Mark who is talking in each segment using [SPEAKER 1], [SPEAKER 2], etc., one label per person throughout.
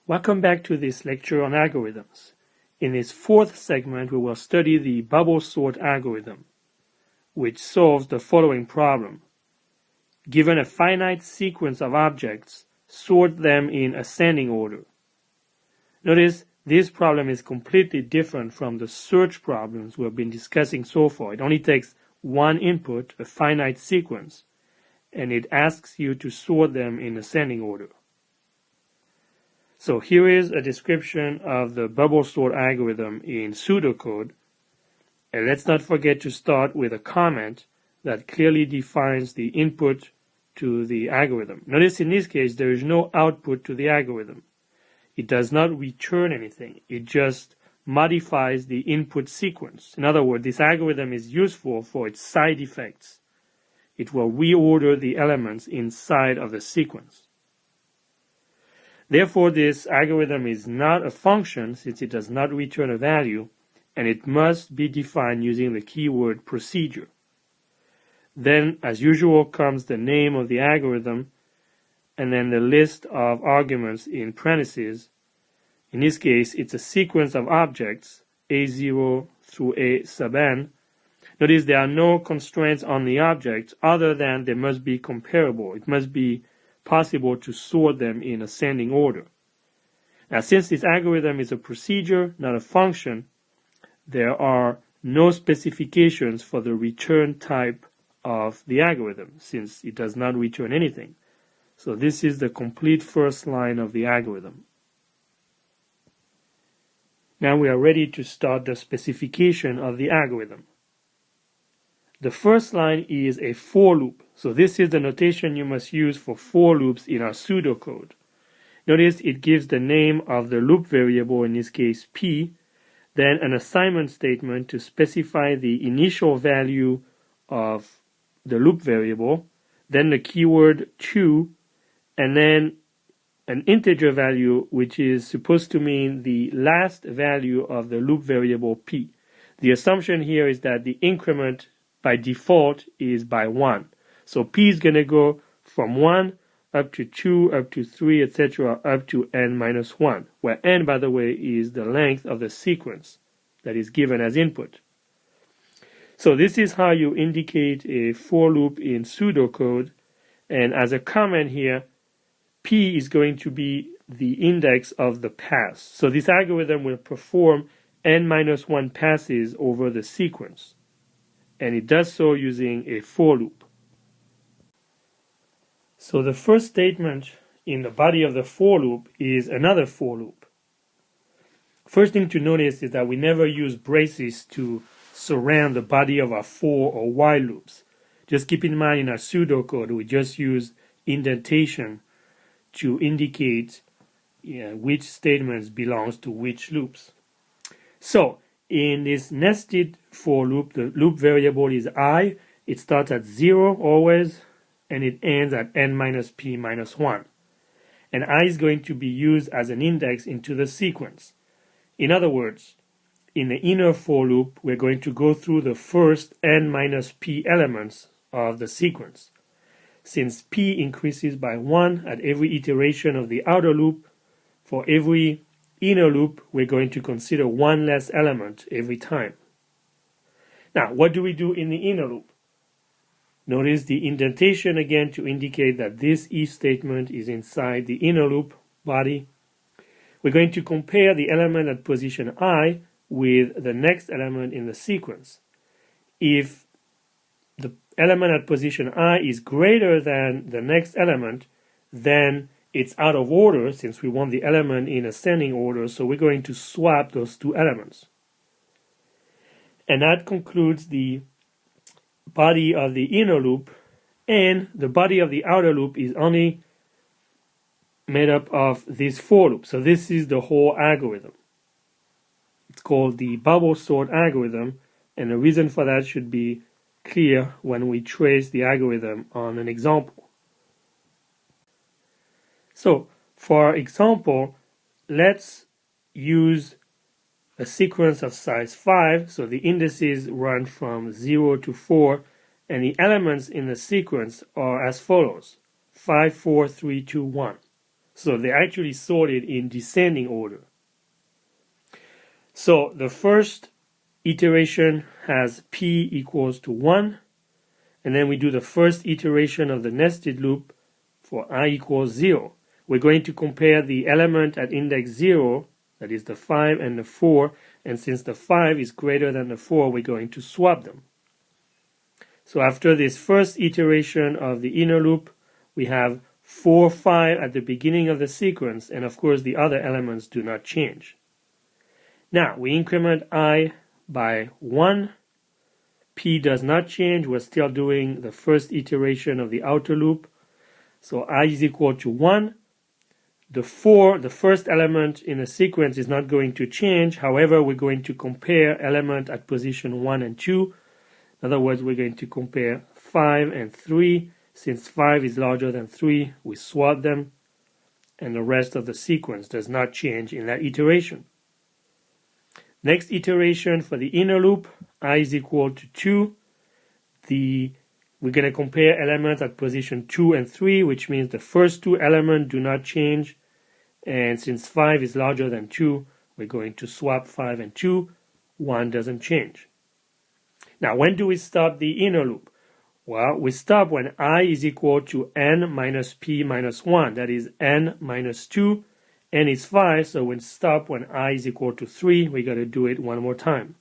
[SPEAKER 1] Welcome back to this lecture on algorithms. In this fourth segment, we will study the bubble sort algorithm, which solves the following problem. Given a finite sequence of objects, sort them in ascending order. Notice this problem is completely different from the search problems we have been discussing so far. It only takes one input, a finite sequence, and it asks you to sort them in ascending order. So here is a description of the bubble sort algorithm in pseudocode. And let's not forget to start with a comment that clearly defines the input to the algorithm. Notice in this case there is no output to the algorithm. It does not return anything. It just modifies the input sequence. In other words, this algorithm is useful for its side effects. It will reorder the elements inside of the sequence. Therefore, this algorithm is not a function since it does not return a value, and it must be defined using the keyword procedure. Then, as usual, comes the name of the algorithm, and then the list of arguments in parentheses. In this case, it's a sequence of objects, A0 through A sub n. Notice there are no constraints on the objects other than they must be comparable. It must be possible to sort them in ascending order. Now, since this algorithm is a procedure, not a function, there are no specifications for the return type of the algorithm, since it does not return anything. So this is the complete first line of the algorithm. Now we are ready to start the specification of the algorithm. The first line is a for loop. So this is the notation you must use for for loops in our pseudocode. Notice it gives the name of the loop variable, in this case p, then an assignment statement to specify the initial value of the loop variable, then the keyword to, and then an integer value which is supposed to mean the last value of the loop variable p. The assumption here is that the increment by default is by 1. So p is going to go from 1 up to 2, up to 3, etc., up to n minus 1, where n, by the way, is the length of the sequence that is given as input. So this is how you indicate a for loop in pseudocode, and as a comment here, p is going to be the index of the pass. So this algorithm will perform n minus 1 passes over the sequence, and it does so using a for loop. So the first statement in the body of the for loop is another for loop. First thing to notice is that we never use braces to surround the body of our for or while loops. Just keep in mind in our pseudocode we just use indentation to indicate which statements belongs to which loops. So in this nested for loop, the loop variable is I. It starts at 0 always, and it ends at n minus p minus 1. And I is going to be used as an index into the sequence. In other words, in the inner for loop, we're going to go through the first n minus p elements of the sequence. Since p increases by 1 at every iteration of the outer loop, for every inner loop, we're going to consider one less element every time. Now, what do we do in the inner loop? Notice the indentation again to indicate that this if statement is inside the inner loop body. We're going to compare the element at position I with the next element in the sequence. If the element at position I is greater than the next element, then it's out of order since we want the element in ascending order, so we're going to swap those two elements. And that concludes the body of the inner loop, and the body of the outer loop is only made up of this for loop. So this is the whole algorithm. It's called the bubble sort algorithm, and the reason for that should be clear when we trace the algorithm on an example. So, for example, let's use a sequence of size 5, so the indices run from 0 to 4, and the elements in the sequence are as follows: 5, 4, 3, 2, 1. So they're actually sorted in descending order. So the first iteration has p equals to 1, and then we do the first iteration of the nested loop for I equals 0. We're going to compare the element at index 0, that is the 5 and the 4, and since the 5 is greater than the 4, we're going to swap them. So after this first iteration of the inner loop, we have 4, 5 at the beginning of the sequence, and of course the other elements do not change. Now, we increment I by 1. P does not change. We're still doing the first iteration of the outer loop. So I is equal to 1. The 4, the first element in the sequence, is not going to change. However, we're going to compare element at position 1 and 2. In other words, we're going to compare 5 and 3. Since 5 is larger than 3, we swap them, and the rest of the sequence does not change in that iteration. Next iteration for the inner loop, I is equal to 2. We're going to compare elements at position 2 and 3, which means the first two elements do not change. And since 5 is larger than 2, we're going to swap 5 and 2. 1 doesn't change. Now, when do we stop the inner loop? Well, we stop when I is equal to n minus p minus 1. That is n minus 2. N is 5, so we stop when I is equal to 3. We got to do it one more time.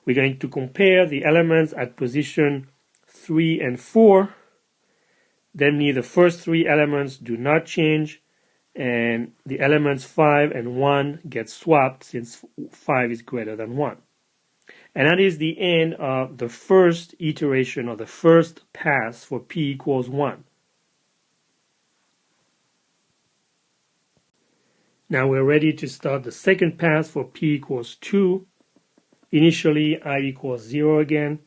[SPEAKER 1] We're going to compare the elements at position 3 and 4. Then the first three elements do not change, and the elements 5 and 1 get swapped since 5 is greater than 1. And that is the end of the first iteration, or the first pass for p equals 1. Now we're ready to start the second pass for p equals 2. Initially, I equals 0 again.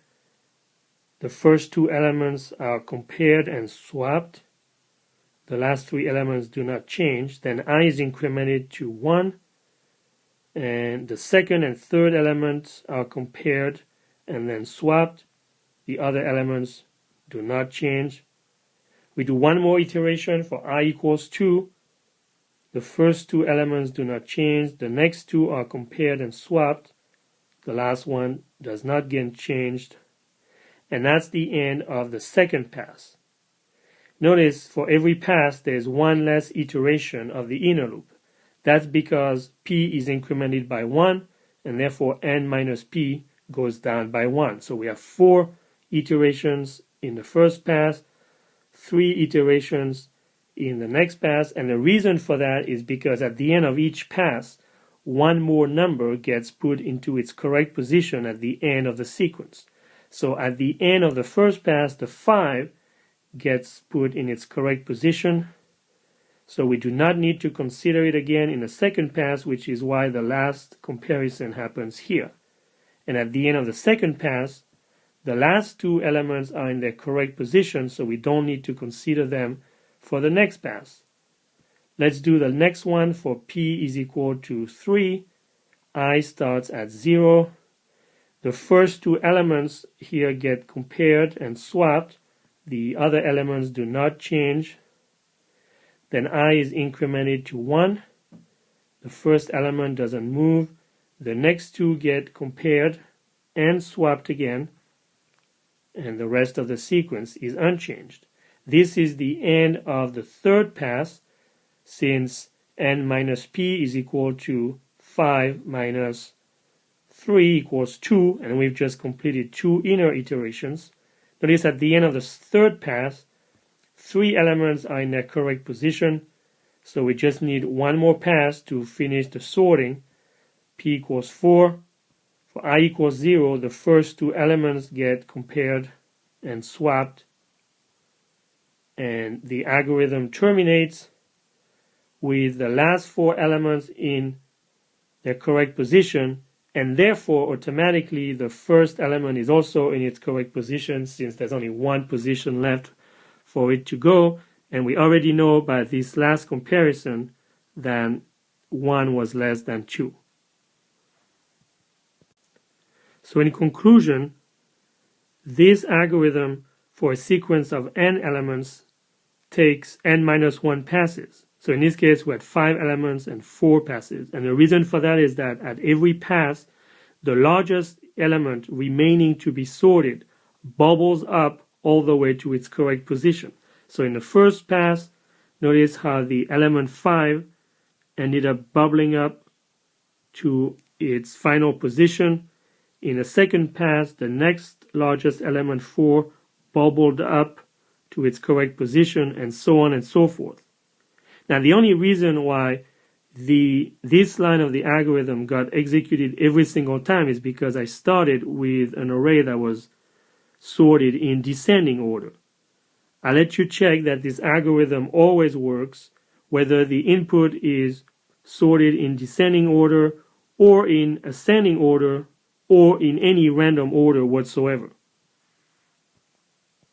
[SPEAKER 1] The first two elements are compared and swapped. The last three elements do not change. Then I is incremented to 1. And the second and third elements are compared and then swapped. The other elements do not change. We do one more iteration for I equals 2. The first two elements do not change. The next two are compared and swapped. The last one does not get changed. And that's the end of the second pass. Notice for every pass there's one less iteration of the inner loop. That's because p is incremented by 1, and therefore n minus p goes down by 1. So we have 4 iterations in the first pass, 3 iterations in the next pass, and the reason for that is because at the end of each pass, one more number gets put into its correct position at the end of the sequence. So at the end of the first pass, the 5 gets put in its correct position. So we do not need to consider it again in the second pass, which is why the last comparison happens here. And at the end of the second pass, the last two elements are in their correct position, so we don't need to consider them for the next pass. Let's do the next one for p is equal to 3. I starts at 0. The first two elements here get compared and swapped. The other elements do not change. Then I is incremented to 1. The first element doesn't move. The next two get compared and swapped again. And the rest of the sequence is unchanged. This is the end of the third pass, since n minus p is equal to 5 minus 3 equals 2, and we've just completed 2 inner iterations. Notice at the end of the third pass, 3 elements are in their correct position, so we just need one more pass to finish the sorting. P equals 4. For I equals 0, the first two elements get compared and swapped, and the algorithm terminates with the last 4 elements in their correct position, and therefore automatically the first element is also in its correct position, since there's only one position left for it to go, and we already know by this last comparison that 1 was less than 2. So in conclusion, this algorithm for a sequence of n elements takes n minus 1 passes. So in this case, we had 5 elements and 4 passes. And the reason for that is that at every pass, the largest element remaining to be sorted bubbles up all the way to its correct position. So in the first pass, notice how the element 5 ended up bubbling up to its final position. In the second pass, the next largest element 4 bubbled up to its correct position, and so on and so forth. Now, the only reason why this line of the algorithm got executed every single time is because I started with an array that was sorted in descending order. I'll let you check that this algorithm always works whether the input is sorted in descending order or in ascending order or in any random order whatsoever.